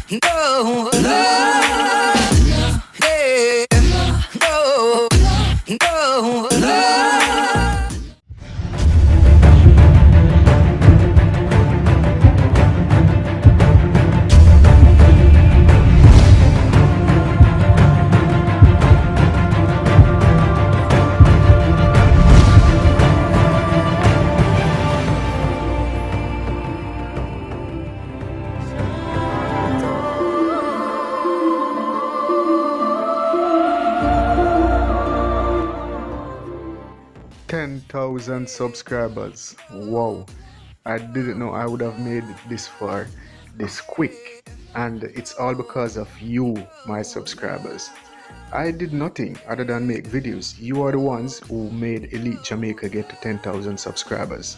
No, no, yeah, no, no, no. 10,000 subscribers. Wow. I didn't know I would have made it this far, this quick. And it's all because of you, my subscribers. I did nothing other than make videos. You are the ones who made Elite Jamaica get to 10,000 subscribers.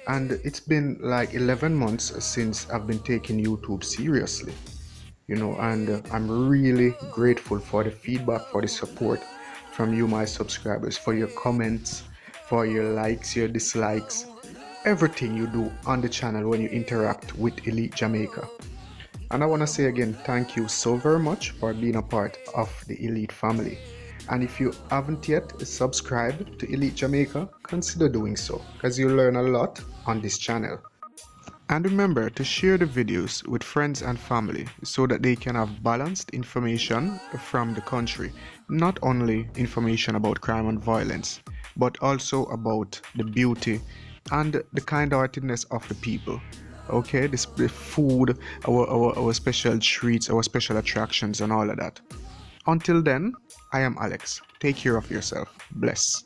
And it's been like 11 months since I've been taking YouTube seriously. And I'm really grateful for the feedback, for the support from you, my subscribers, for your comments, for your likes, your dislikes, everything you do on the channel when you interact with Elite Jamaica. And I want to say again, thank you so very much for being a part of the Elite family. And if you haven't yet subscribed to Elite Jamaica, consider doing so, because you'll learn a lot on this channel. And remember to share the videos with friends and family so that they can have balanced information from the country. Not only information about crime and violence, but also about the beauty and the kind-heartedness of the people. Okay, the food, our special treats, our special attractions and all of that. Until then, I am Alex. Take care of yourself. Bless.